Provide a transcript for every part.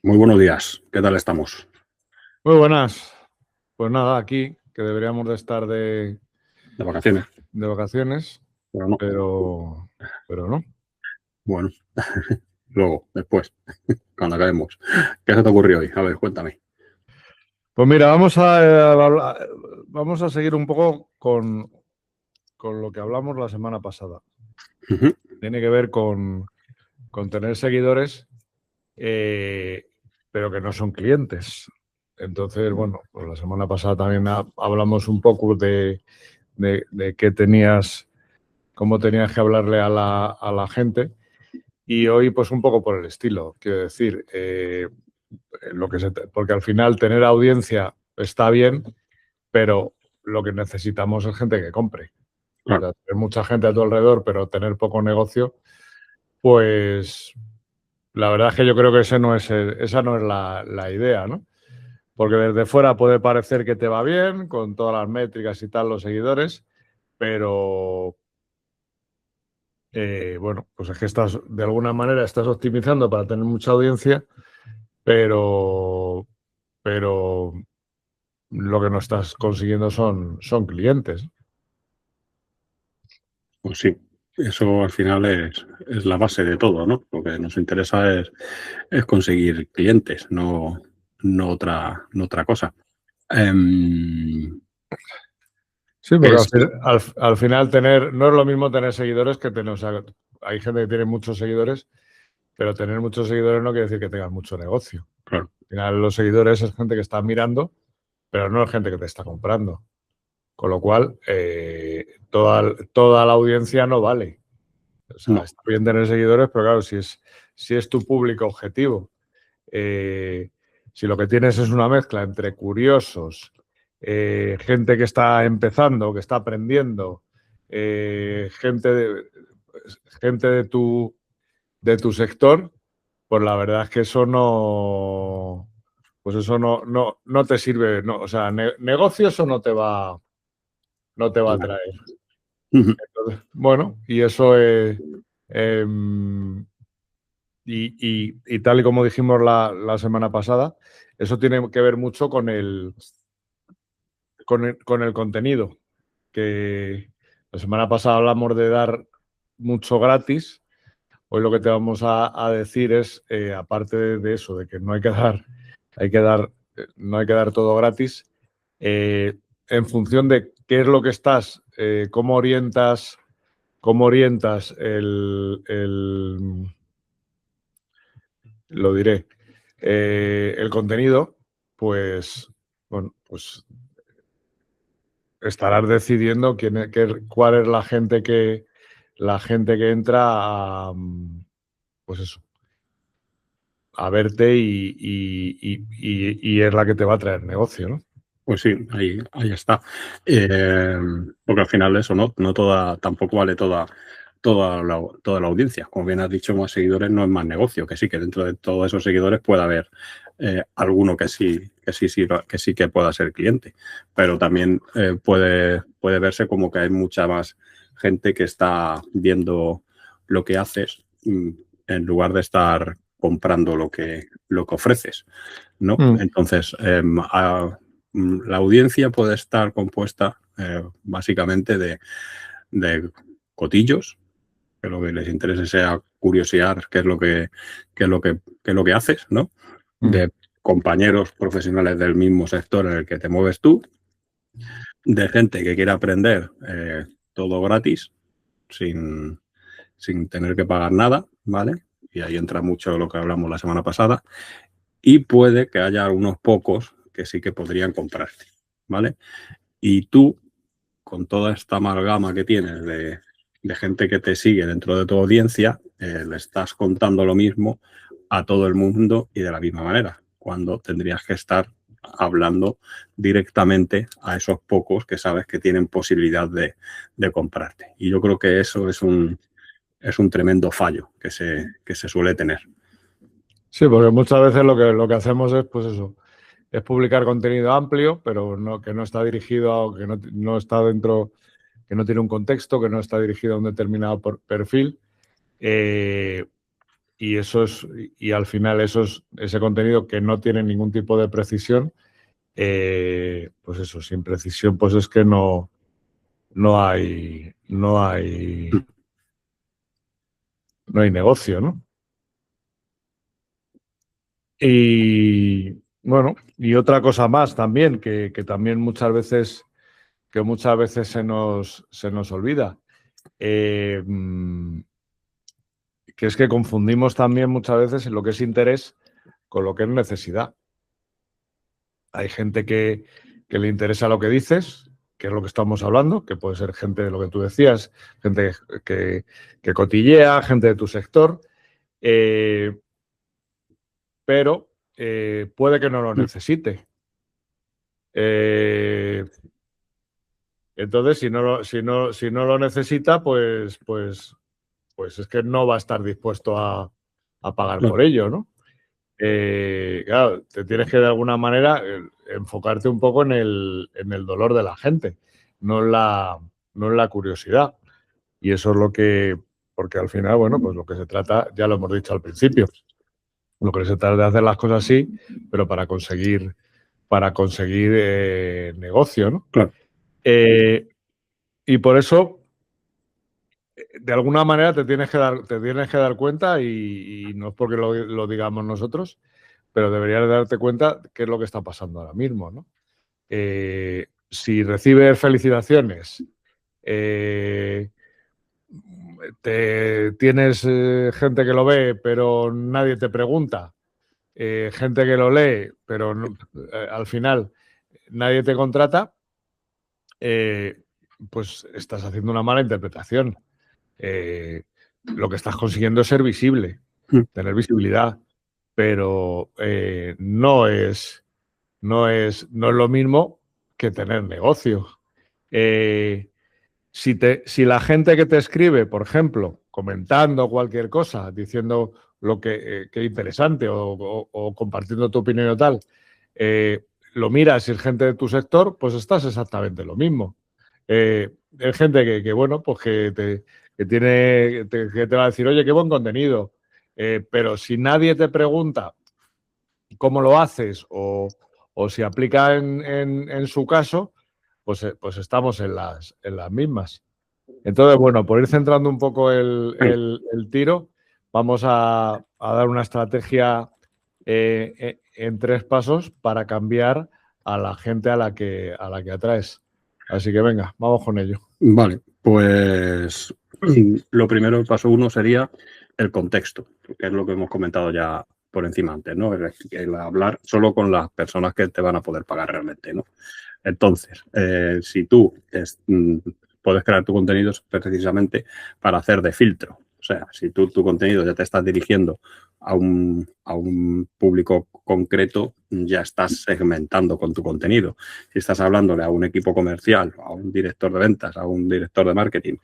Muy buenos días, ¿qué tal estamos? Muy buenas. Pues nada, aquí, que deberíamos de estar De vacaciones, de vacaciones, pero no. pero no. Bueno, luego, después, cuando acabemos. ¿Qué se te ocurrió hoy? A ver, cuéntame. Pues mira, vamos a seguir un poco con lo que hablamos la semana pasada. Ujú. Tiene que ver con tener seguidores, pero que no son clientes. Entonces, bueno, pues la semana pasada también hablamos un poco de qué tenías, cómo tenías que hablarle a la gente. Y hoy, pues un poco por el estilo, quiero decir, porque al final tener audiencia está bien, pero lo que necesitamos es gente que compre. O Claro, sea, tener mucha gente a tu alrededor, pero tener poco negocio, pues la verdad es que yo creo que esa no es la idea, ¿no? Porque desde fuera puede parecer que te va bien, con todas las métricas y tal, los seguidores, pero bueno, pues es que de alguna manera estás optimizando para tener mucha audiencia, pero, pero lo que no estás consiguiendo son clientes. pues sí. Eso al final es la base de todo, ¿no? Lo que nos interesa es conseguir clientes, no otra cosa. Em, Sí, porque es, al final no es lo mismo tener seguidores que tener, o sea, hay gente que tiene muchos seguidores, pero tener muchos seguidores no quiere decir que tengas mucho negocio. claro, Al final los seguidores es gente que está mirando, pero no es gente que te está comprando. Con lo cual, toda la audiencia no vale. O sea, no, está bien tener seguidores, pero claro, si es tu público objetivo, eh, si lo que tienes es una mezcla entre curiosos, gente que está empezando, que está aprendiendo, gente de tu sector, pues la verdad es que eso no te sirve. No, o sea, negocio eso no te va a claro. traer. Ujú. Entonces, bueno, y eso es. em, y tal y como dijimos la semana pasada, eso tiene que ver mucho con el contenido. Que la semana pasada hablamos de dar mucho gratis. Hoy lo que te vamos a decir es, aparte de eso, de que no hay que dar todo gratis, en función de qué es lo que cómo orientas lo diré, el contenido, pues, bueno, pues estarás decidiendo cuál es la gente que entra pues eso, a verte y es la que te va a traer negocio, ¿no? Pues sí, ahí está. Porque al final eso, no toda, tampoco vale toda la audiencia. Como bien has dicho, más seguidores no es más negocio, que sí, que dentro de todos esos seguidores puede haber alguno que sí que pueda ser cliente. Pero también puede verse como que hay mucha más gente que está viendo lo que haces en lugar de estar comprando lo que ofreces, ¿no? Mm. Entonces, la audiencia puede estar compuesta básicamente de cotillos, que lo que les interese sea curiosear qué es lo que haces, ¿no? Mm. De compañeros profesionales del mismo sector en el que te mueves tú, de gente que quiere aprender todo gratis, sin, sin tener que pagar nada, ¿vale? Y ahí entra mucho lo que hablamos la semana pasada. Y puede que haya unos pocos que sí que podrían comprarte, ¿vale? Y tú, con toda esta amalgama que tienes de gente que te sigue dentro de tu audiencia, le estás contando lo mismo a todo el mundo y de la misma manera, cuando tendrías que estar hablando directamente a esos pocos que sabes que tienen posibilidad de comprarte. Y yo creo que eso es un tremendo fallo que se suele tener. Sí, porque muchas veces lo que hacemos es, pues eso, es publicar contenido amplio, pero que no está dirigido que no está dentro, que no tiene un contexto, que no está dirigido a un determinado perfil. y al final ese contenido que no tiene ningún tipo de precisión, pues eso, sin precisión, pues es que no hay negocio, ¿no? Y bueno, y otra cosa más también, que también muchas veces se nos olvida, que es que confundimos también muchas veces lo que es interés con lo que es necesidad. Hay gente que le interesa lo que dices, que es lo que estamos hablando, que puede ser gente de lo que tú decías, gente que cotillea, gente de tu sector, pero puede que no lo necesite. Entonces, si no lo necesita, pues es que no va a estar dispuesto a pagar por ello, ¿no? Claro, te tienes que de alguna manera enfocarte un poco en el dolor de la gente, no en la curiosidad. Y eso es porque al final, bueno, pues lo que se trata, ya lo hemos dicho al principio, lo que se trata de hacer las cosas así, pero para conseguir negocio, ¿no? Claro. Y por eso, de alguna manera, te tienes que dar cuenta, y no es porque lo digamos nosotros, pero deberías darte cuenta qué es lo que está pasando ahora mismo, ¿no? Si recibes felicitaciones, tienes gente que lo ve, pero nadie te pregunta, gente que lo lee, pero al final nadie te contrata, pues estás haciendo una mala interpretación. Lo que estás consiguiendo es ser visible, tener visibilidad, pero no es lo mismo que tener negocio. Si la gente que te escribe, por ejemplo, comentando cualquier cosa, diciendo lo que interesante o compartiendo tu opinión o tal, lo miras y es gente de tu sector, pues estás exactamente lo mismo. Es gente que bueno, pues que te va a decir, oye, qué buen contenido. Pero si nadie te pregunta cómo lo haces o si aplica en su caso, pues estamos en las mismas. Entonces, bueno, por ir centrando un poco el tiro, vamos a dar una estrategia en 3 pasos para cambiar a la gente a la que atraes. Así que venga, vamos con ello. Vale, pues lo primero, el paso 1 sería el contexto, que es lo que hemos comentado ya por encima antes, ¿no? El hablar solo con las personas que te van a poder pagar realmente, ¿no? Entonces, si tú puedes crear tu contenido precisamente para hacer de filtro. O sea, si tu contenido ya te estás dirigiendo a un público concreto, ya estás segmentando con tu contenido. Si estás hablándole a un equipo comercial, a un director de ventas, a un director de marketing,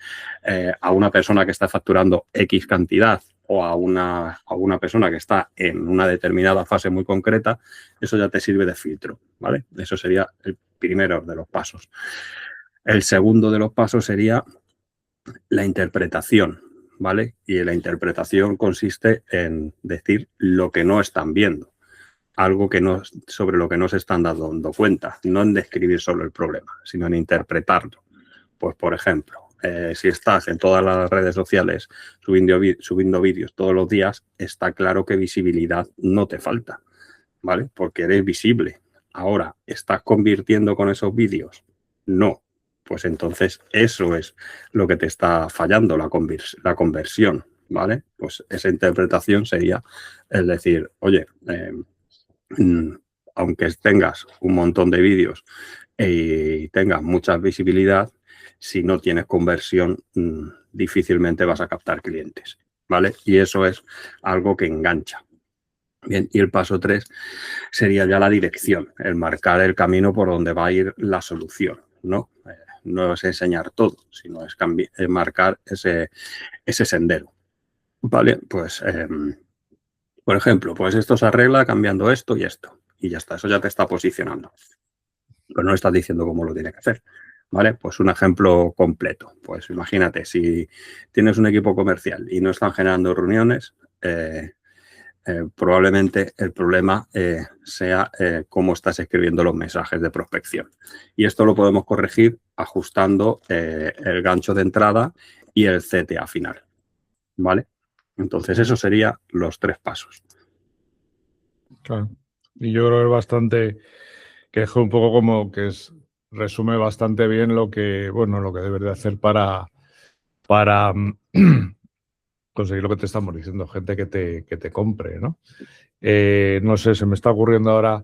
a una persona que está facturando X cantidad o a una persona que está en una determinada fase muy concreta, eso ya te sirve de filtro, ¿vale? Eso sería el primero de los pasos. El segundo de los pasos sería la interpretación, ¿vale? Y la interpretación consiste en decir lo que no están viendo, algo sobre lo que no se están dando cuenta, no en describir solo el problema, sino en interpretarlo. Pues, por ejemplo, si estás en todas las redes sociales subiendo vídeos todos los días, está claro que visibilidad no te falta, ¿vale? Porque eres visible. Ahora, ¿estás convirtiendo con esos vídeos? No. Pues entonces eso es lo que te está fallando, la conversión, ¿vale? Pues esa interpretación sería el decir, oye, aunque tengas un montón de vídeos y tengas mucha visibilidad, si no tienes conversión, difícilmente vas a captar clientes, ¿vale? Y eso es algo que engancha. Bien, y el paso 3 sería ya la dirección, el marcar el camino por donde va a ir la solución, ¿no? No es enseñar todo, sino es marcar ese sendero, ¿vale? Pues, por ejemplo, pues esto se arregla cambiando esto y esto, y ya está, eso ya te está posicionando. Pero no estás diciendo cómo lo tiene que hacer, ¿vale? Pues un ejemplo completo. Pues imagínate, si tienes un equipo comercial y no están generando reuniones, probablemente el problema sea cómo estás escribiendo los mensajes de prospección. Y esto lo podemos corregir ajustando el gancho de entrada y el CTA final, ¿vale? Entonces, esos serían los 3 pasos. Claro. Y yo creo que es bastante, que es un poco como que resume bastante bien lo que, bueno, lo que debes de hacer para conseguir lo que te estamos diciendo, gente que te compre, ¿no? No sé, se me está ocurriendo ahora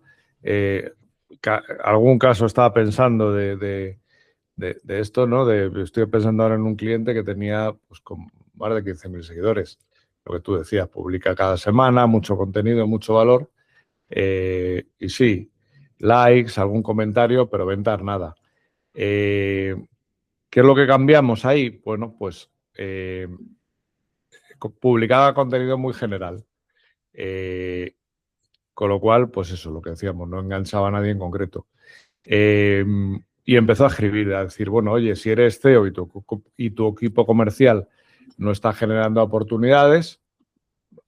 algún caso estaba pensando de esto, ¿no? Estoy pensando ahora en un cliente que tenía pues, con más de 15.000 seguidores. Lo que tú decías, publica cada semana, mucho contenido, mucho valor. Y sí, likes, algún comentario, pero ventas nada. ¿Qué es lo que cambiamos ahí? Bueno, pues publicaba contenido muy general. Con lo cual, pues eso, lo que decíamos, no enganchaba a nadie en concreto. Y empezó a escribir, a decir, bueno, oye, si eres CEO y tu equipo comercial no está generando oportunidades,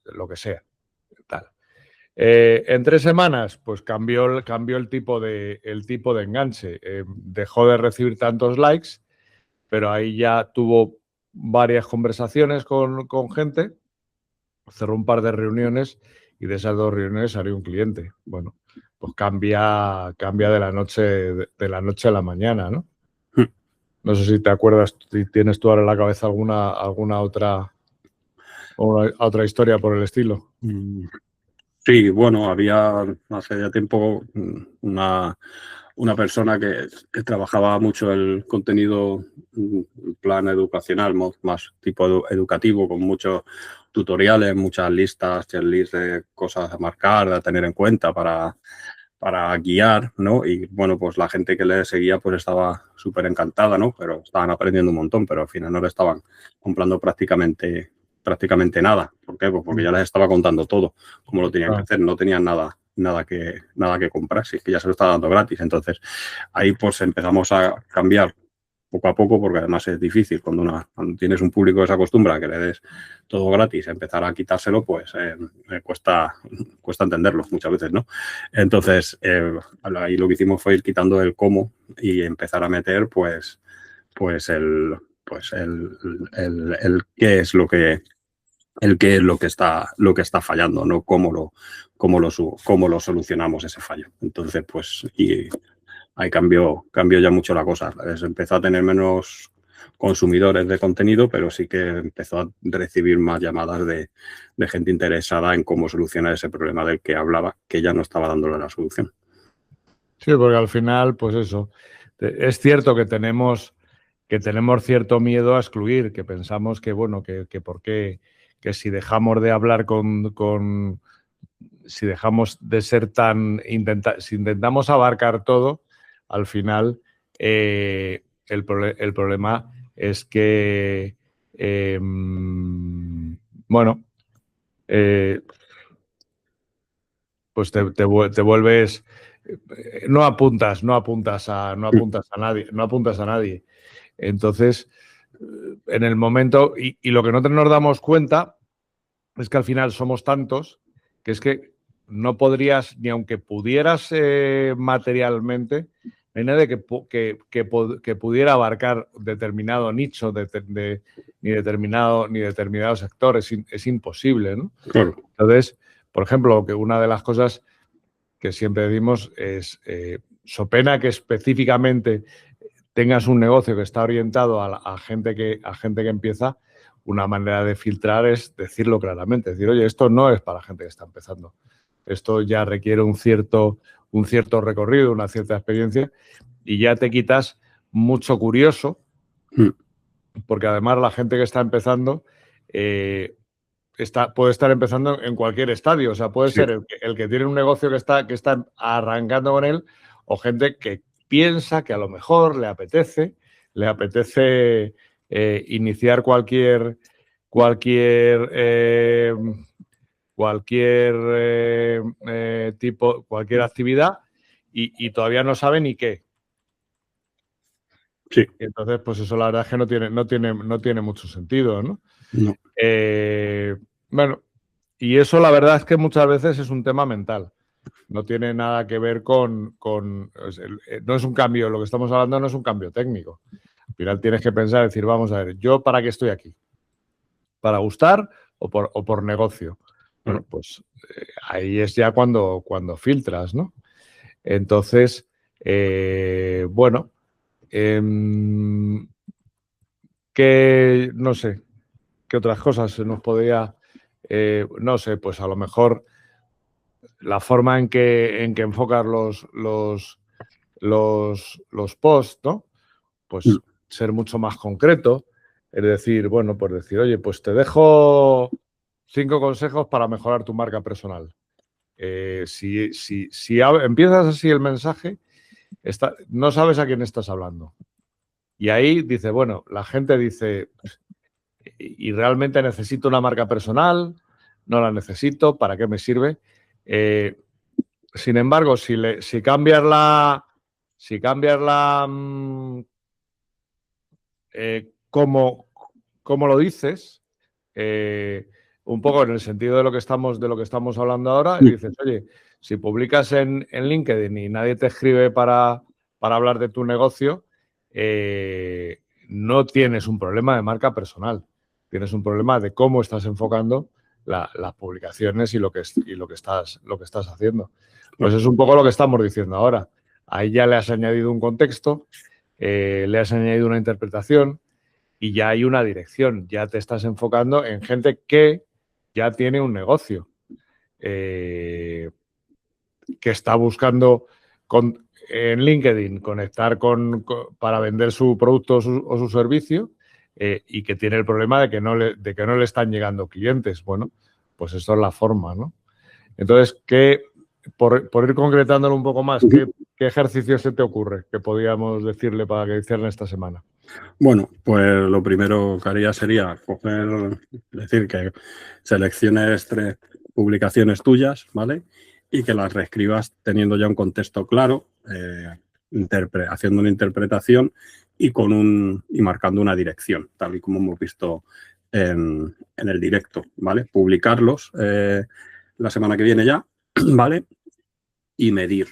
lo que sea, tal. En 3 semanas, pues cambió el tipo de enganche. Dejó de recibir tantos likes, pero ahí ya tuvo varias conversaciones con gente, cerró un par de reuniones y de esas 2 reuniones salió un cliente. Bueno, pues cambia de la noche a la mañana, ¿no? No sé si te acuerdas, si tienes tú ahora en la cabeza alguna otra historia por el estilo. Sí, bueno, había hace ya tiempo una persona que trabajaba mucho el contenido, plan educacional, más tipo educativo, con muchos tutoriales, muchas listas, checklists de cosas a marcar, a tener en cuenta para guiar, ¿no? Y bueno, pues la gente que le seguía pues estaba súper encantada, ¿no? Pero estaban aprendiendo un montón, pero al final no le estaban comprando prácticamente nada. ¿Por qué? Pues porque ya les estaba contando todo, cómo lo tenían que hacer, no tenían nada que comprar, si es que ya se lo estaba dando gratis. Entonces, ahí pues empezamos a cambiar poco a poco, porque además es difícil cuando tienes un público que se acostumbra a que le des todo gratis, empezar a quitárselo, pues cuesta entenderlo muchas veces, ¿no? Entonces, ahí lo que hicimos fue ir quitando el cómo y empezar a meter, pues el qué es lo que está fallando, ¿no? Cómo lo solucionamos ese fallo. Entonces, pues, y ahí cambió ya mucho la cosa. Empezó a tener menos consumidores de contenido, pero sí que empezó a recibir más llamadas de gente interesada en cómo solucionar ese problema del que hablaba, que ya no estaba dándole la solución. Sí, porque al final, pues eso, es cierto que tenemos cierto miedo a excluir, que pensamos que, bueno, que por qué, que si dejamos de hablar si dejamos de ser si intentamos abarcar todo, al final el problema es que, bueno, pues te vuelves, no apuntas a nadie. Entonces, en el momento, y lo que no nos damos cuenta es que al final somos tantos que es que no podrías, ni aunque pudieras materialmente, no hay nadie que pudiera abarcar determinado nicho ni determinados sectores. Es imposible, ¿no? Claro. Entonces, por ejemplo, que una de las cosas que siempre decimos es, so pena que específicamente tengas un negocio que está orientado a gente que empieza, una manera de filtrar es decirlo claramente. Decir, oye, esto no es para gente que está empezando. Esto ya requiere un cierto recorrido, una cierta experiencia, y ya te quitas mucho curioso, porque además la gente que está empezando puede estar empezando en cualquier estadio. O sea, puede ser el que tiene un negocio que está arrancando con él, o gente que piensa que a lo mejor le apetece iniciar cualquier tipo, cualquier actividad y todavía no sabe ni qué. Sí. Entonces, pues eso la verdad es que no tiene mucho sentido, ¿no? No. Bueno, Y eso la verdad es que muchas veces es un tema mental. No tiene nada que ver no es un cambio, lo que estamos hablando no es un cambio técnico. Al final tienes que pensar, decir, vamos a ver, ¿yo para qué estoy aquí? ¿Para gustar o por negocio? Bueno, pues ahí es ya cuando filtras, ¿no? Entonces, bueno, no sé, ¿qué otras cosas se nos podría, no sé, pues a lo mejor la forma en que enfocas los posts, ¿no? Pues ser mucho más concreto, es decir, bueno, pues decir, oye, pues te dejo 5 consejos para mejorar tu marca personal. Si empiezas así el mensaje, no sabes a quién estás hablando. Y ahí dice, bueno, la gente dice, ¿y realmente necesito una marca personal? ¿No la necesito? ¿Para qué me sirve? Sin embargo, si cambias cómo lo dices, un poco en el sentido de lo que estamos hablando ahora, y dices, oye, si publicas en LinkedIn y nadie te escribe para hablar de tu negocio, no tienes un problema de marca personal, tienes un problema de cómo estás enfocando las publicaciones y lo que estás haciendo. Pues es un poco lo que estamos diciendo ahora. Ahí ya le has añadido un contexto, le has añadido una interpretación y ya hay una dirección. Ya te estás enfocando en gente que ya tiene un negocio, que está buscando en LinkedIn conectar para vender su producto o su servicio, y que tiene el problema de que no le están llegando clientes. Bueno, pues esto es la forma, ¿no? Entonces, por ir concretándolo un poco más, ¿qué ejercicio se te ocurre que podríamos decirle para que hicieran esta semana? Bueno, pues lo primero que haría sería decir que selecciones 3 publicaciones tuyas, ¿vale? Y que las reescribas teniendo ya un contexto claro, haciendo una interpretación y marcando una dirección, tal y como hemos visto en el directo, ¿vale? Publicarlos la semana que viene ya, ¿vale? Y medir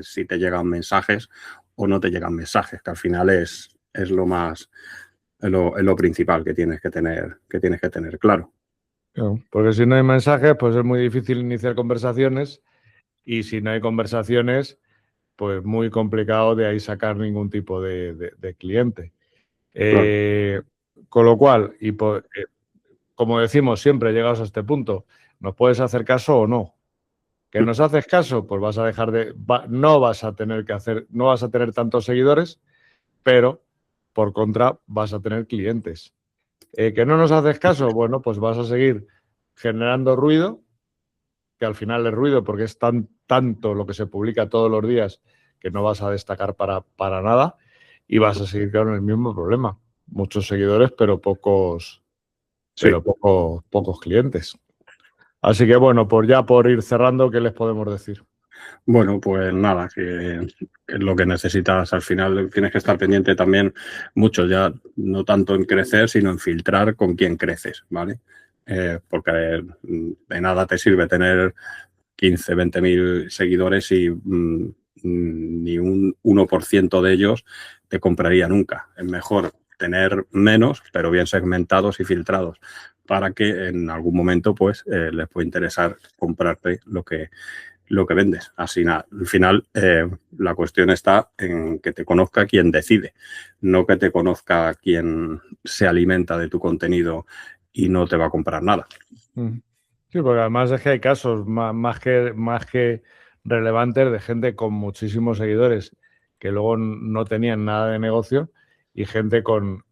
si te llegan mensajes o no te llegan mensajes, que al final es lo principal que tienes que tener claro. Porque si no hay mensajes, pues es muy difícil iniciar conversaciones, y si no hay conversaciones, pues muy complicado de ahí sacar ningún tipo de cliente. Claro. Con lo cual, como decimos siempre, llegados a este punto, ¿nos puedes hacer caso o no? ¿Que nos haces caso? Pues vas a dejar no vas a tener tantos seguidores, pero por contra vas a tener clientes. ¿Que no nos haces caso? Bueno, pues vas a seguir generando ruido, que al final es ruido porque es tanto lo que se publica todos los días que no vas a destacar para nada, y vas a seguir con el mismo problema. Muchos seguidores, pero pocos clientes. Así que bueno, por ir cerrando, ¿qué les podemos decir? Bueno, pues nada, que lo que necesitas al final tienes que estar pendiente también mucho, ya no tanto en crecer, sino en filtrar con quién creces, ¿vale? Porque de nada te sirve tener 15, 20.000 seguidores y ni un 1% de ellos te compraría nunca. Es mejor tener menos, pero bien segmentados y filtrados, para que en algún momento pues les pueda interesar comprarte lo que vendes. Así nada, al final la cuestión está en que te conozca quien decide, no que te conozca quien se alimenta de tu contenido y no te va a comprar nada. Sí, porque además es que hay casos más que relevantes de gente con muchísimos seguidores que luego no tenían nada de negocio, y gente con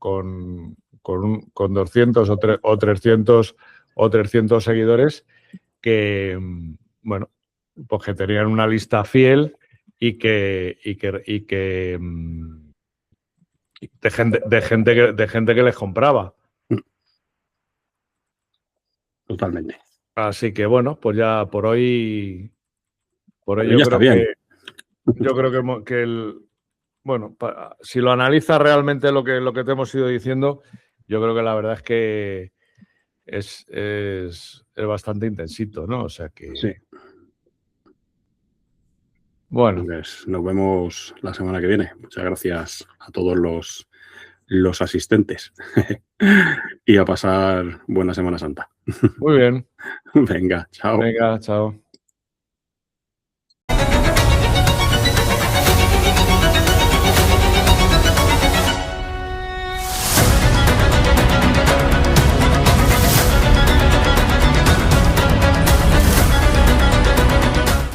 200 o 300 seguidores que, bueno, pues que tenían una lista fiel y que de gente que les compraba. Totalmente. Así que bueno, pues ya por hoy Pero yo ya está creo bien. que bueno, si lo analizas realmente lo que te hemos ido diciendo, yo creo que la verdad es que es bastante intensito, ¿no? O sea que... Sí. Bueno. Pues nos vemos la semana que viene. Muchas gracias a todos los asistentes. Y a pasar buena Semana Santa. Muy bien. Venga, chao. Venga, chao.